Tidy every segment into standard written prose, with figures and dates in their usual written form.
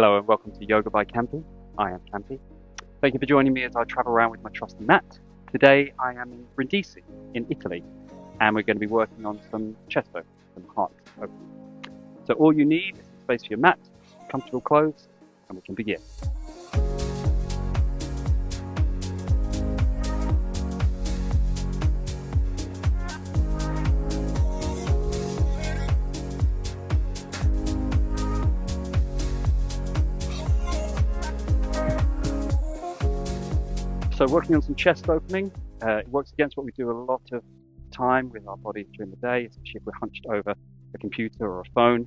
Hello and welcome to Yoga by Campy. I am Campy. Thank you for joining me as I travel around with my trusty mat. Today I am in Brindisi in Italy and we're going to be working on some chest openings, some heart openings. So all you need is space for your mat, comfortable clothes, and we can begin. So working on some chest opening, it works against what we do a lot of time with our bodies during the day, especially if we're hunched over a computer or a phone.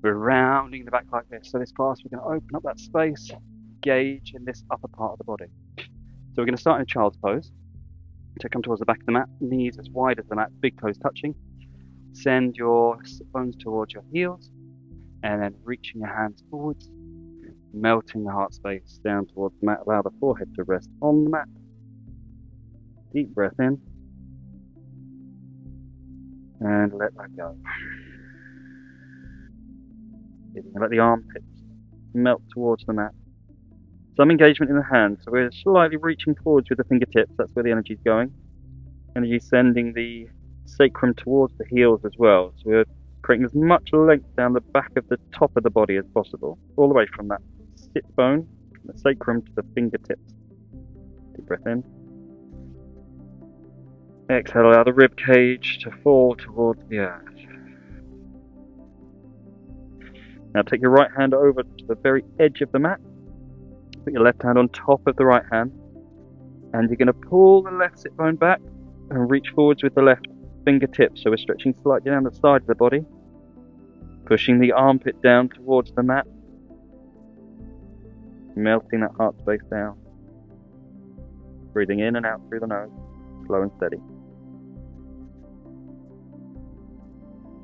We're rounding the back like this. So this class, we're going to open up that space, engage in this upper part of the body. So we're going to start in a child's pose. So come towards the back of the mat, knees as wide as the mat, big toes touching. Send your sit bones towards your heels, and then reaching your hands forwards, melting the heart space down towards the mat. Allow the forehead to rest on the mat. Deep breath in. And let that go. Let the armpits melt towards the mat. Some engagement in the hands. So we're slightly reaching forwards with the fingertips. That's where the energy is going. Energy sending the sacrum towards the heels as well. So we're creating as much length down the back of the top of the body as possible. All the way from that sit bone, from the sacrum to the fingertips. Deep breath in. Exhale, allow the rib cage to fall towards the earth. Now take your right hand over to the very edge of the mat. Put your left hand on top of the right hand. And you're going to pull the left sit bone back and reach forwards with the left fingertip. So we're stretching slightly down the side of the body. Pushing the armpit down towards the mat. Melting that heart space down. Breathing in and out through the nose. Slow and steady.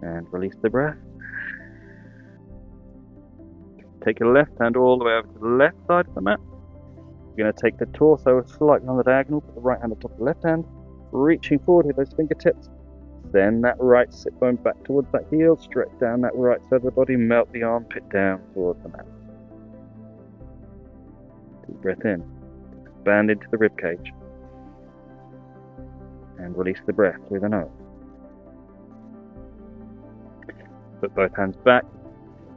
And release the breath. Take your left hand all the way over to the left side of the mat. You're going to take the torso slightly on the diagonal, put the right hand on top of the left hand, reaching forward with those fingertips. Then that right sit bone back towards that heel, stretch down that right side of the body, melt the armpit down towards the mat. Deep breath in. Expand into the rib cage. And release the breath through the nose. Put both hands back,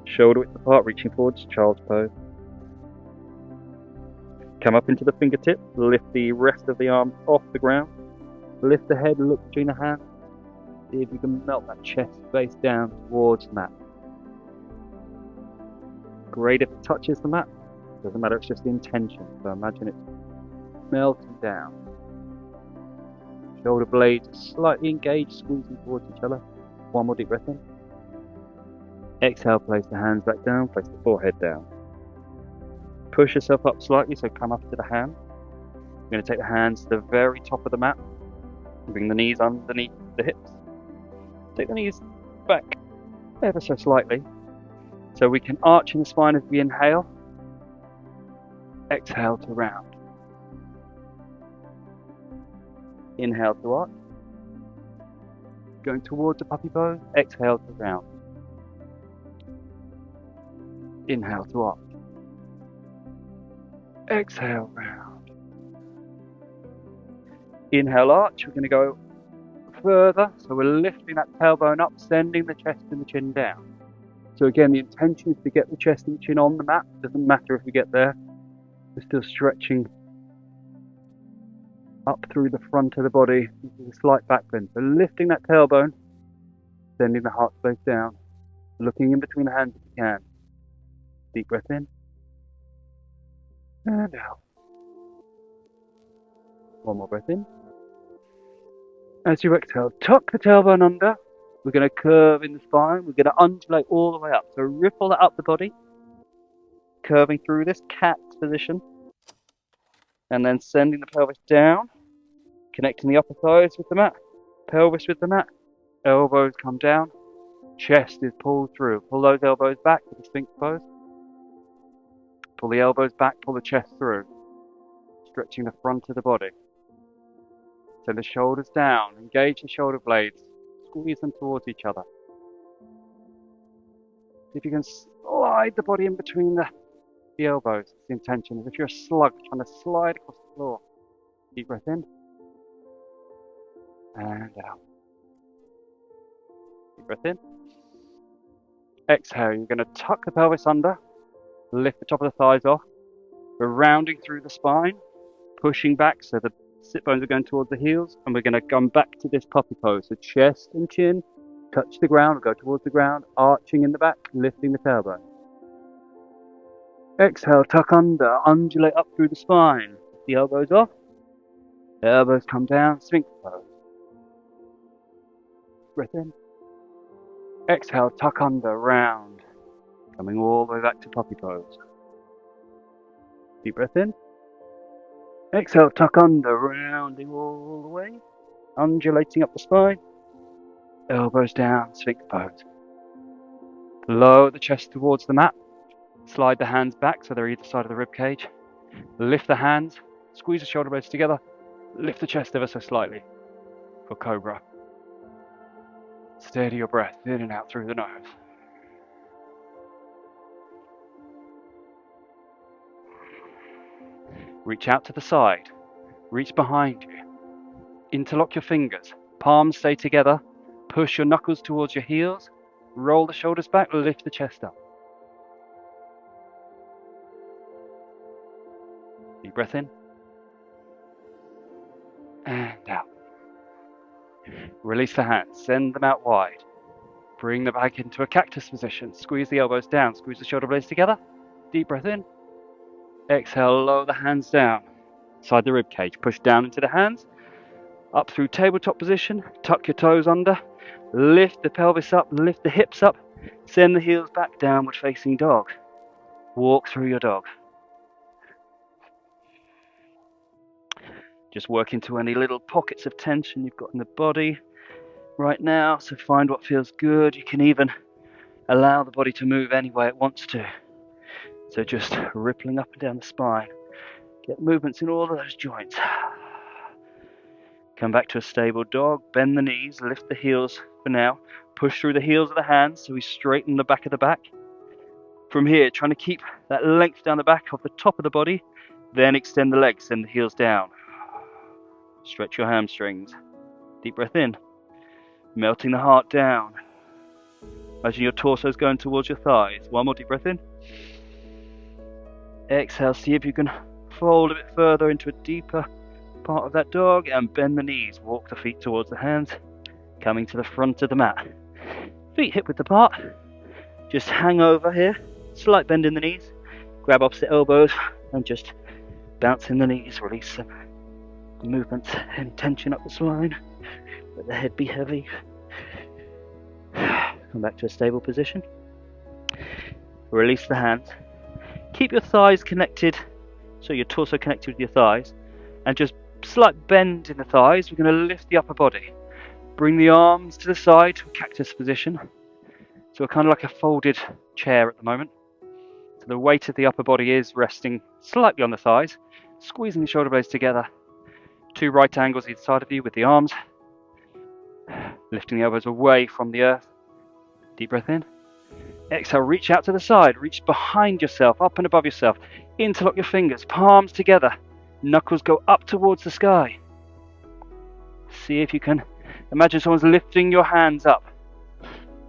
shoulder width apart, reaching forwards, child's pose. Come up into the fingertips, lift the rest of the arms off the ground. Lift the head, look between the hands. See if you can melt that chest space down towards the mat. Great if it touches the mat. Doesn't matter, it's just the intention. So imagine it melting down. Shoulder blades slightly engaged, squeezing towards each other. One more deep breath in. Exhale, place the hands back down, place the forehead down. Push yourself up slightly, so come up to the hand. You're going to take the hands to the very top of the mat. Bring the knees underneath the hips. Take the knees back ever so slightly. So we can arch in the spine as we inhale. Exhale to round. Inhale to arch. Going towards the puppy pose. Exhale to round. Inhale to arch. Exhale round. Inhale arch. We're going to go further. So we're lifting that tailbone up, sending the chest and the chin down. So again, the intention is to get the chest and chin on the mat. Doesn't matter if we get there. We're still stretching up through the front of the body with a slight back bend. So lifting that tailbone, sending the heart space down, looking in between the hands if you can. Deep breath in and out. One more breath in. As you exhale, tuck the tailbone under. We're going to curve in the spine. We're going to undulate all the way up. So ripple that up the body, curving through this cat position, and then sending the pelvis down, connecting the upper thighs with the mat, pelvis with the mat. Elbows come down, chest is pulled through. Pull those elbows back to the Sphinx pose. Pull the elbows back, pull the chest through, stretching the front of the body. Send the shoulders down, engage the shoulder blades, squeeze them towards each other. See if you can slide the body in between the the elbows. It's the intention, as if you're a slug trying to slide across the floor. Deep breath in and out. Deep breath in. Exhale, you're going to tuck the pelvis under, lift the top of the thighs off. We're rounding through the spine, pushing back so the sit bones are going towards the heels, and we're going to come back to this puppy pose. So chest and chin touch the ground, or go towards the ground, arching in the back, lifting the tailbone. Exhale, tuck under, undulate up through the spine. Lift the elbows off, the elbows come down, sphinx pose. Breath in. Exhale, tuck under, round, coming all the way back to puppy pose. Deep breath in. Exhale, tuck under, rounding all the way, undulating up the spine. Elbows down, sphinx pose. Lower the chest towards the mat. Slide the hands back so they're either side of the rib cage. Lift the hands, squeeze the shoulder blades together. Lift the chest ever so slightly for cobra. Steady your breath in and out through the nose. Reach out to the side. Reach behind you. Interlock your fingers. Palms stay together. Push your knuckles towards your heels. Roll the shoulders back. Lift the chest up. Deep breath in. And out. Release the hands. Send them out wide. Bring the back into a cactus position. Squeeze the elbows down. Squeeze the shoulder blades together. Deep breath in. Exhale, lower the hands down. Side the rib cage. Push down into the hands. Up through tabletop position. Tuck your toes under. Lift the pelvis up. Lift the hips up. Send the heels back, downward facing dog. Walk through your dog. Just work into any little pockets of tension you've got in the body right now. So find what feels good. You can even allow the body to move any way it wants to. So just rippling up and down the spine. Get movements in all of those joints. Come back to a stable dog. Bend the knees. Lift the heels for now. Push through the heels of the hands so we straighten the back of the back. From here, trying to keep that length down the back of the top of the body. Then extend the legs. Send the heels down. Stretch your hamstrings. Deep breath in. Melting the heart down. Imagine your torso's going towards your thighs. One more deep breath in. Exhale, see if you can fold a bit further into a deeper part of that dog and bend the knees. Walk the feet towards the hands, coming to the front of the mat. Feet hip width apart. Just hang over here. Slight bend in the knees. Grab opposite elbows and just bounce in the knees. Release some movement, any tension up the spine. Let the head be heavy. Come back to a stable position. Release the hands. Keep your thighs connected, so your torso connected with your thighs, and just slight bend in the thighs. We're going to lift the upper body. Bring the arms to the side to a cactus position. So we're kind of like a folded chair at the moment. So the weight of the upper body is resting slightly on the thighs, squeezing the shoulder blades together. 2 right angles either side of you with the arms. Lifting the elbows away from the earth. Deep breath in. Exhale, reach out to the side. Reach behind yourself, up and above yourself. Interlock your fingers, palms together. Knuckles go up towards the sky. See if you can imagine someone's lifting your hands up.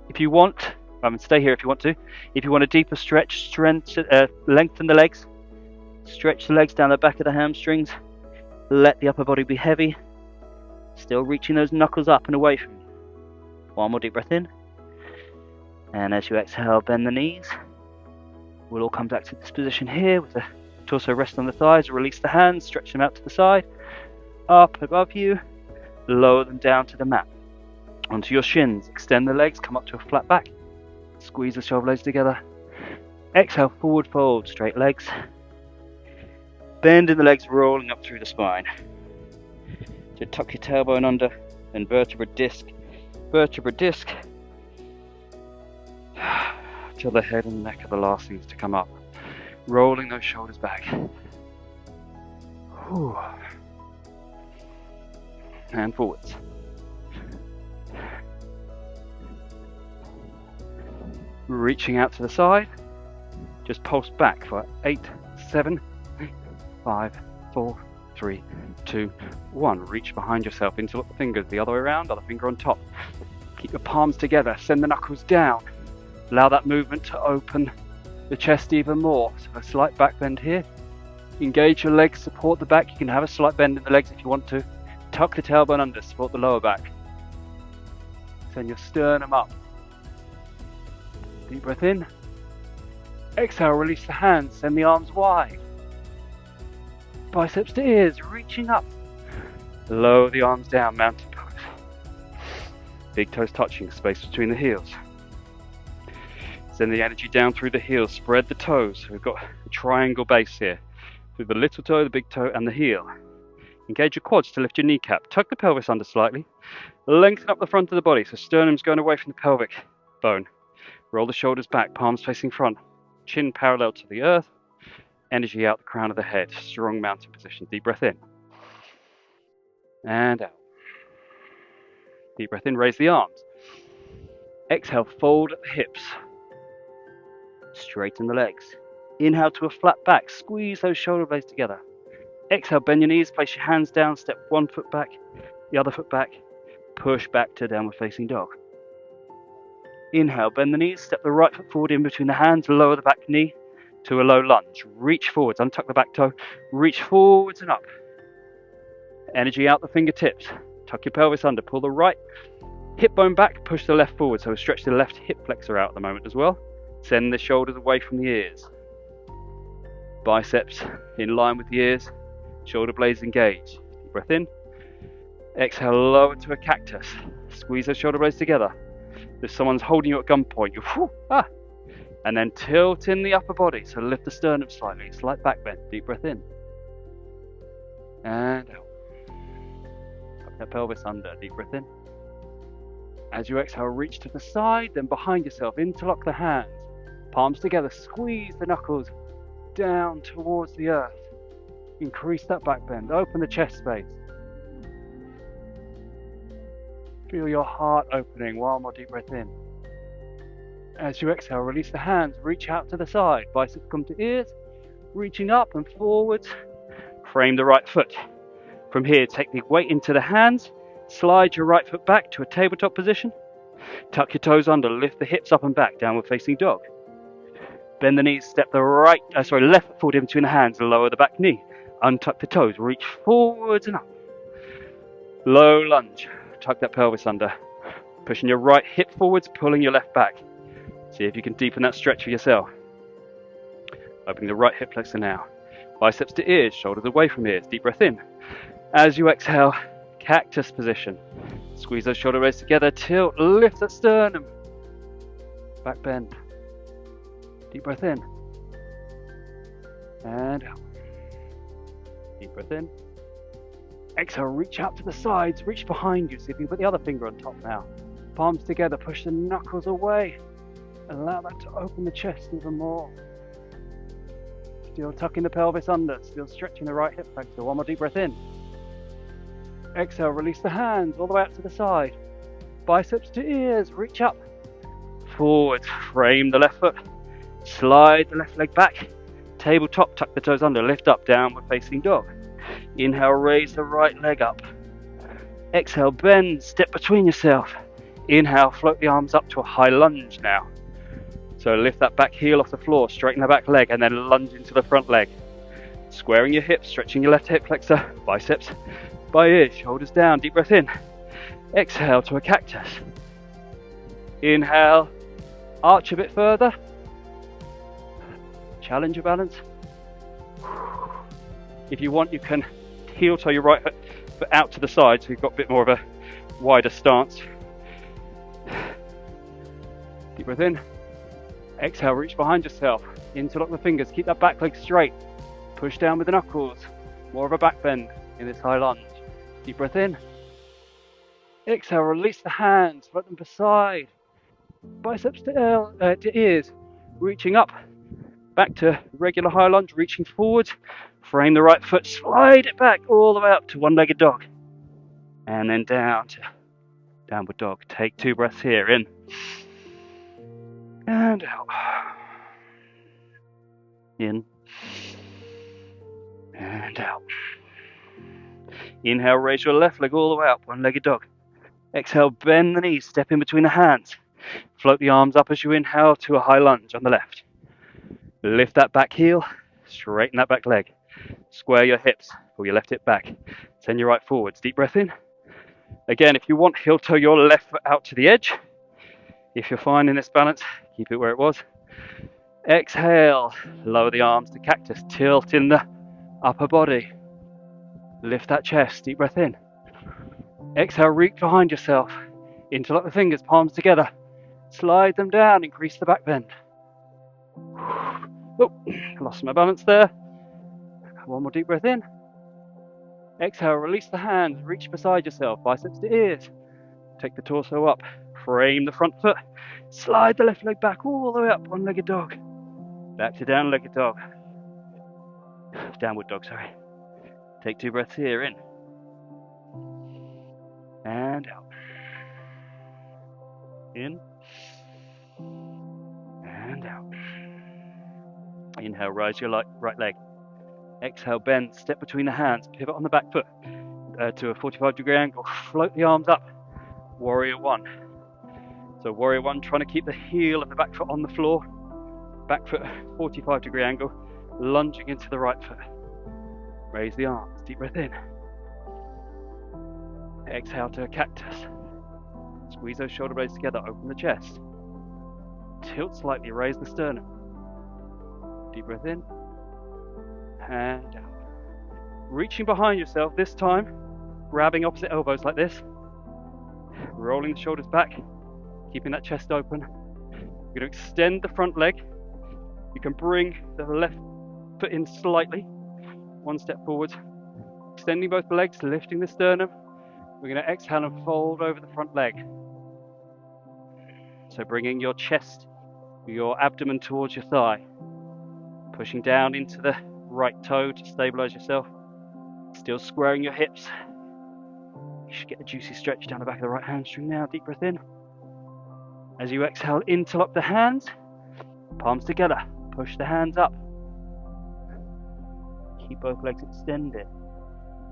If you want, stay here if you want to. If you want a deeper stretch, lengthen the legs. Stretch the legs down the back of the hamstrings. Let the upper body be heavy. Still reaching those knuckles up and away from you. One more deep breath in. And as you exhale, bend the knees. We'll all come back to this position here with the torso rest on the thighs. Release the hands, stretch them out to the side. Up above you. Lower them down to the mat. Onto your shins. Extend the legs, come up to a flat back. Squeeze the shoulder blades together. Exhale, forward fold, straight legs. Bend in the legs, rolling up through the spine. So tuck your tailbone under, and vertebra disc. Till the head and neck are the last things to come up. Rolling those shoulders back. Whew. And forwards. Reaching out to the side. Just pulse back for 8, 7, 5, 4, 3, 2, 1. Reach behind yourself, interlock the fingers the other way around, other finger on top. Keep your palms together, send the knuckles down. Allow that movement to open the chest even more. So a slight back bend here. Engage your legs, support the back. You can have a slight bend in the legs if you want to. Tuck the tailbone under, support the lower back. Send your sternum up. Deep breath in. Exhale, release the hands, send the arms wide. Biceps to ears, reaching up. Lower the arms down, mountain pose. Big toes touching, space between the heels. Send the energy down through the heels, spread the toes. So we've got a triangle base here. Through the little toe, the big toe, and the heel. Engage your quads to lift your kneecap. Tuck the pelvis under slightly. Lengthen up the front of the body, so sternum's going away from the pelvic bone. Roll the shoulders back, palms facing front. Chin parallel to the earth. Energy out the crown of the head. Strong mountain position. Deep breath in. And out. Deep breath in, raise the arms. Exhale, fold at the hips. Straighten the legs. Inhale to a flat back. Squeeze those shoulder blades together. Exhale, bend your knees, place your hands down, step one foot back, the other foot back. Push back to downward facing dog. Inhale, bend the knees, step the right foot forward in between the hands, lower the back knee to a low lunge. Reach forwards, untuck the back toe, reach forwards and up. Energy out the fingertips. Tuck your pelvis under, pull the right hip bone back, push the left forward. So stretch the left hip flexor out at the moment as well. Send the shoulders away from the ears. Biceps in line with the ears, shoulder blades engaged. Deep breath in. Exhale, lower to a cactus. Squeeze those shoulder blades together. If someone's holding you at gunpoint, and then tilt in the upper body. So lift the sternum slightly, slight back bend. Deep breath in. And out. Tuck that pelvis under. Deep breath in. As you exhale, reach to the side, then behind yourself. Interlock the hands. Palms together. Squeeze the knuckles down towards the earth. Increase that back bend. Open the chest space. Feel your heart opening. One more deep breath in. As you exhale, release the hands. Reach out to the side. Biceps come to ears. Reaching up and forwards. Frame the right foot. From here, take the weight into the hands. Slide your right foot back to a tabletop position. Tuck your toes under. Lift the hips up and back. Downward facing dog. Bend the knees. Step the left foot forward in between the hands. Lower the back knee. Untuck the toes. Reach forwards and up. Low lunge. Tuck that pelvis under. Pushing your right hip forwards, pulling your left back. See if you can deepen that stretch for yourself. Opening the right hip flexor now. Biceps to ears, shoulders away from ears. Deep breath in. As you exhale, cactus position. Squeeze those shoulder blades together. Tilt, lift that sternum. Back bend. Deep breath in. And out. Deep breath in. Exhale, reach out to the sides, reach behind you. See if you can put the other finger on top now. Palms together, push the knuckles away. Allow that to open the chest even more. Still tucking the pelvis under, still stretching the right hip flexor. One more deep breath in. Exhale, release the hands all the way out to the side. Biceps to ears, reach up. Forwards, frame the left foot. Slide the left leg back. Tabletop, tuck the toes under, lift up, downward facing dog. Inhale, raise the right leg up. Exhale, bend, step between yourself. Inhale, float the arms up to a high lunge now. So lift that back heel off the floor, straighten the back leg, and then lunge into the front leg. Squaring your hips, stretching your left hip flexor, biceps by ears, shoulders down, deep breath in. Exhale to a cactus. Inhale, arch a bit further. Challenge your balance. If you want, you can heel toe your right foot out to the side so you've got a bit more of a wider stance. Deep breath in. Exhale, reach behind yourself. Interlock the fingers. Keep that back leg straight. Push down with the knuckles. More of a back bend in this high lunge. Deep breath in. Exhale, release the hands. Float them beside. Biceps to ears. Reaching up. Back to regular high lunge. Reaching forward. Frame the right foot. Slide it back all the way up to one-legged dog. And then down to downward dog. Take 2 breaths here. In. And out. In and out. Inhale, raise your left leg all the way up, one-legged dog. Exhale, bend the knees, step in between the hands. Float the arms up as you inhale to a high lunge on the left. Lift that back heel, straighten that back leg. Square your hips, pull your left hip back. Send your right forwards, deep breath in. Again, if you want, heel toe your left foot out to the edge. If you're finding this balance, keep it where it was. Exhale, lower the arms to cactus, tilt in the upper body. Lift that chest, deep breath in. Exhale, reach behind yourself. Interlock the fingers, palms together. Slide them down, increase the back bend. Oh, lost my balance there. One more deep breath in. Exhale, release the hands, reach beside yourself, biceps to ears. Take the torso up, frame the front foot. Slide the left leg back all the way up, one-legged dog. Back to down-legged dog. Downward dog, sorry. Take 2 breaths here, in. And out. In. And out. Inhale, rise your right leg. Exhale, bend, step between the hands, pivot on the back foot to a 45-degree angle. Float the arms up. Warrior 1. So Warrior 1, trying to keep the heel of the back foot on the floor. Back foot, 45-degree angle, lunging into the right foot. Raise the arms, deep breath in. Exhale to a cactus. Squeeze those shoulder blades together, open the chest. Tilt slightly, raise the sternum. Deep breath in. And out. Reaching behind yourself, this time, grabbing opposite elbows like this. Rolling the shoulders back, keeping that chest open. You're going to extend the front leg. You can bring the left foot in slightly, 1 step forward. Extending both legs, lifting the sternum. We're going to exhale and fold over the front leg. So bringing your chest, your abdomen towards your thigh. Pushing down into the right toe to stabilize yourself. Still squaring your hips. You should get a juicy stretch down the back of the right hamstring now. Deep breath in. As you exhale, interlock the hands. Palms together. Push the hands up. Keep both legs extended.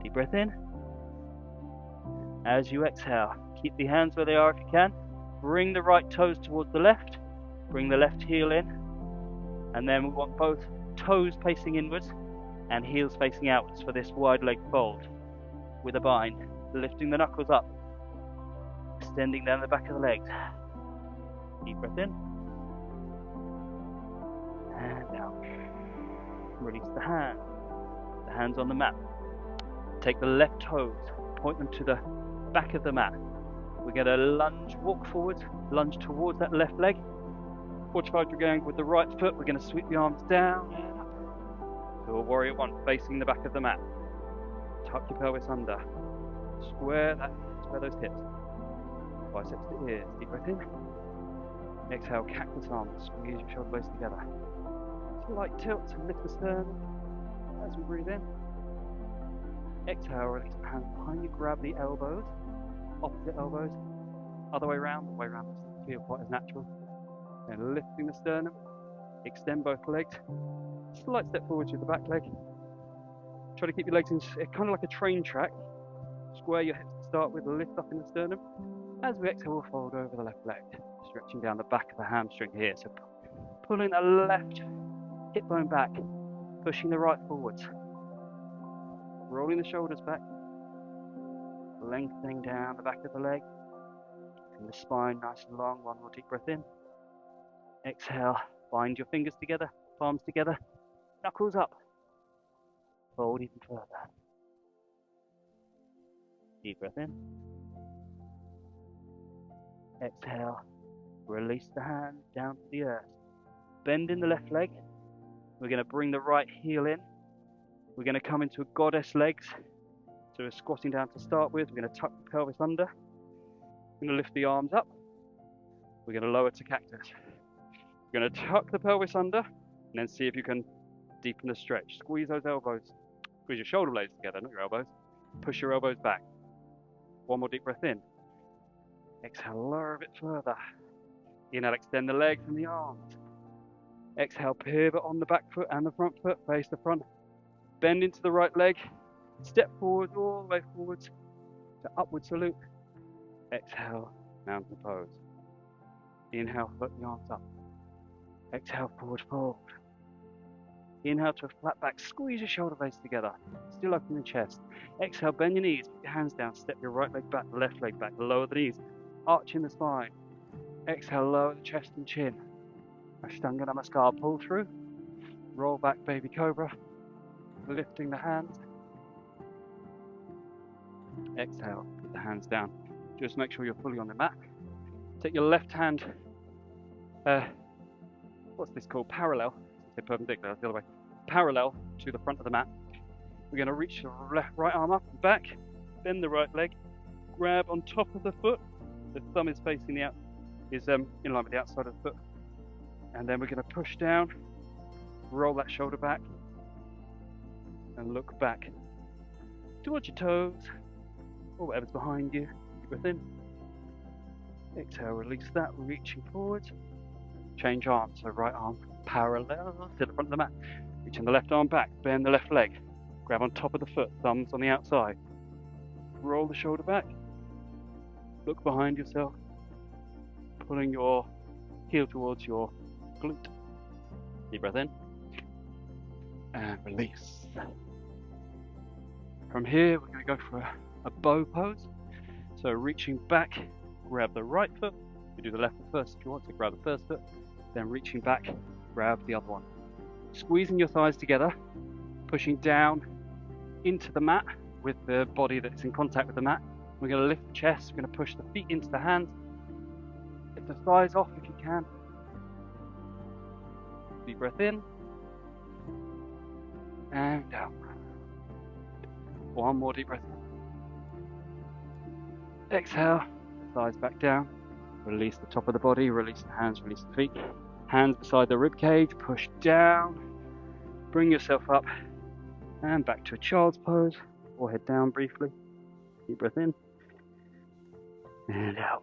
Deep breath in. As you exhale, keep the hands where they are if you can. Bring the right toes towards the left. Bring the left heel in. And then we want both toes facing inwards and heels facing outwards for this wide leg fold. With a bind, lifting the knuckles up. Extending down the back of the legs. Deep breath in. And out. Release the hands on the mat. Take the left toes, point them to the back of the mat. We're going to lunge, walk forwards, lunge towards that left leg. 45-degree angle with the right foot. We're going to sweep the arms down and up. So a Warrior 1 facing the back of the mat. Tuck your pelvis under. Square those hips. Biceps to ears. Deep breath in. Exhale, cactus arms. Squeeze your shoulder blades together. Slight tilt to lift the sternum as we breathe in. Exhale, release the hands behind you. Grab the elbows, opposite elbows, other way around. The way around doesn't feel quite as natural. And lifting the sternum, extend both legs. Slight step forwards with the back leg. Try to keep your legs in kind of like a train track. Square your hips to start with, lift up in the sternum. As we exhale, we'll fold over the left leg, stretching down the back of the hamstring here. So pulling the left hip bone back, pushing the right forwards. Rolling the shoulders back, lengthening down the back of the leg, keeping the spine nice and long. One more deep breath in. Exhale, bind your fingers together, palms together, knuckles up. Fold even further. Deep breath in. Exhale, release the hands down to the earth. Bend in the left leg. We're going to bring the right heel in. We're going to come into a goddess legs. So we're squatting down to start with. We're going to tuck the pelvis under. We're going to lift the arms up. We're going to lower to cactus. We're going to tuck the pelvis under and then see if you can deepen the stretch. Squeeze those elbows. Squeeze your shoulder blades together, not your elbows. Push your elbows back. One more deep breath in. Exhale, lower a bit further. Inhale, extend the legs and the arms. Exhale, pivot on the back foot and the front foot, face the front. Bend into the right leg. Step forward, all the way forwards to upward salute. Exhale, mountain pose. Inhale, float the arms up. Exhale, forward fold. Inhale to a flat back, squeeze your shoulder blades together. Still open the chest. Exhale, bend your knees, put your hands down, step your right leg back, left leg back, lower the knees, arching the spine. Exhale, lower the chest and chin. Ashtanga Namaskar, pull through. Roll back, baby cobra. Lifting the hands. Exhale, put the hands down. Just make sure you're fully on the mat. Take your left hand, what's this called? Parallel. Say perpendicular, that's the other way. Parallel to the front of the mat. We're going to reach the right arm up and back, bend the right leg, grab on top of the foot. The thumb is facing the in line with the outside of the foot. And then we're going to push down, roll that shoulder back, and look back towards your toes, or whatever's behind you. Breath in. Exhale, release that, reaching forwards. Change arms, so right arm parallel to the front of the mat. Reaching the left arm back, bend the left leg. Grab on top of the foot, thumbs on the outside. Roll the shoulder back. Look behind yourself. Pulling your heel towards your glute. Deep breath in. And release. From here, we're going to go for a bow pose. So reaching back, grab the right foot. You do the left foot first if you want to. Grab the first foot. Then reaching back, grab the other one. Squeezing your thighs together, pushing down into the mat with the body that's in contact with the mat. We're going to lift the chest, we're going to push the feet into the hands. Lift the thighs off if you can. Deep breath in. And down. One more deep breath in. Exhale, thighs back down. Release the top of the body, release the hands, release the feet. Hands beside the rib cage, push down. Bring yourself up and back to a child's pose. Forehead down briefly. Deep breath in. And out.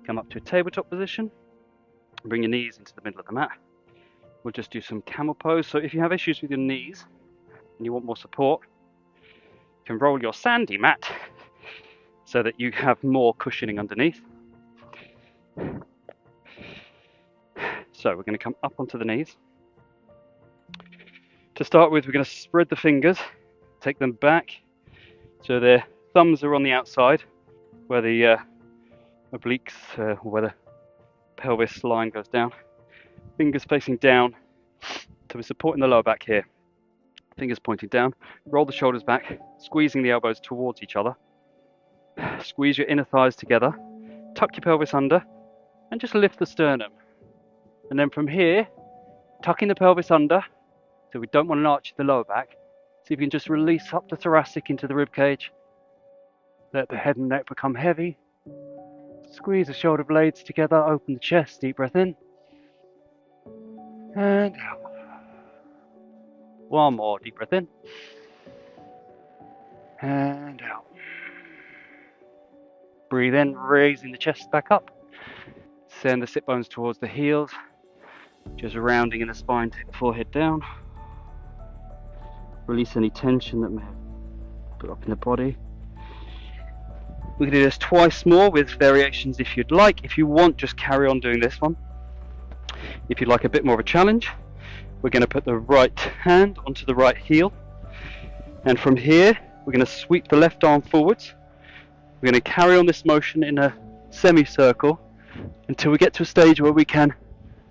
Come up to a tabletop position. Bring your knees into the middle of the mat. We'll just do some camel pose. So if you have issues with your knees and you want more support, you can roll your sandy mat so that you have more cushioning underneath. So we're going to come up onto the knees. To start with, we're going to spread the fingers, take them back so their thumbs are on the outside where the obliques, or where the pelvis line goes down. Fingers facing down, so we're supporting the lower back here. Fingers pointing down, roll the shoulders back, squeezing the elbows towards each other. Squeeze your inner thighs together, tuck your pelvis under, and just lift the sternum. And then from here, tucking the pelvis under, so we don't want an arch in the lower back. So you can just release up the thoracic into the rib cage. Let the head and neck become heavy. Squeeze the shoulder blades together, open the chest, deep breath in. And out. One more, deep breath in. And out. Breathe in, raising the chest back up. Send the sit bones towards the heels. Just rounding in the spine, take the forehead down. Release any tension that may have put up in the body. We can do this twice more with variations if you'd like. If you want, just carry on doing this one. If you'd like a bit more of a challenge, we're going to put the right hand onto the right heel. And from here, we're going to sweep the left arm forwards. We're going to carry on this motion in a semicircle until we get to a stage where we can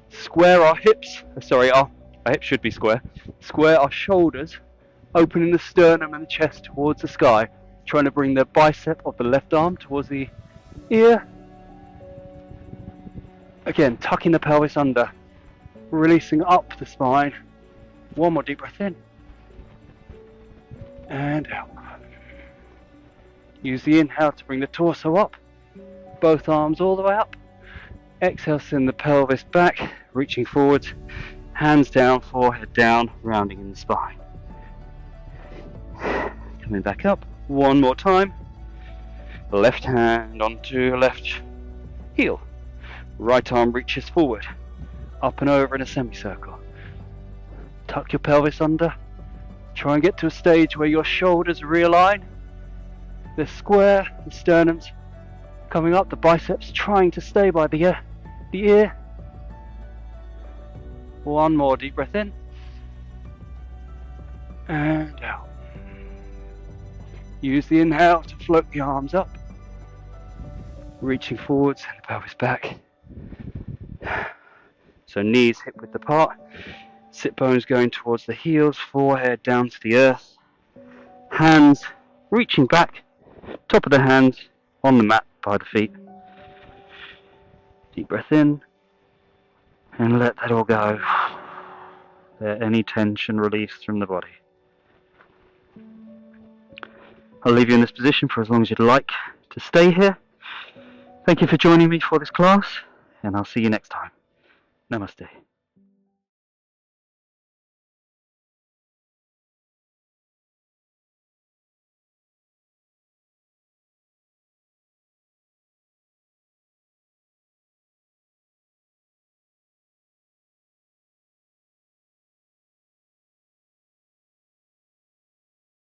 square our hips. Our hips should be square. Square our shoulders, opening the sternum and the chest towards the sky, trying to bring the bicep of the left arm towards the ear. Again, tucking the pelvis under, releasing up the spine. One more deep breath in. And out. Use the inhale to bring the torso up, both arms all the way up. Exhale, send the pelvis back, reaching forwards, hands down, forehead down, rounding in the spine. Coming back up, one more time. Left hand onto left heel. Right arm reaches forward. up and over in a semicircle. Tuck your pelvis under. Try and get to a stage where your shoulders realign. They're square, the sternum's coming up, the biceps trying to stay by the ear. One more deep breath in. And out. Use the inhale to float the arms up. Reaching forwards and the pelvis back. So knees hip width apart. Sit bones going towards the heels, forehead down to the earth. Hands reaching back, top of the hands on the mat by the feet. Deep breath in and let that all go. Let any tension release from the body. I'll leave you in this position for as long as you'd like to stay here. Thank you for joining me for this class, and I'll see you next time. Namaste.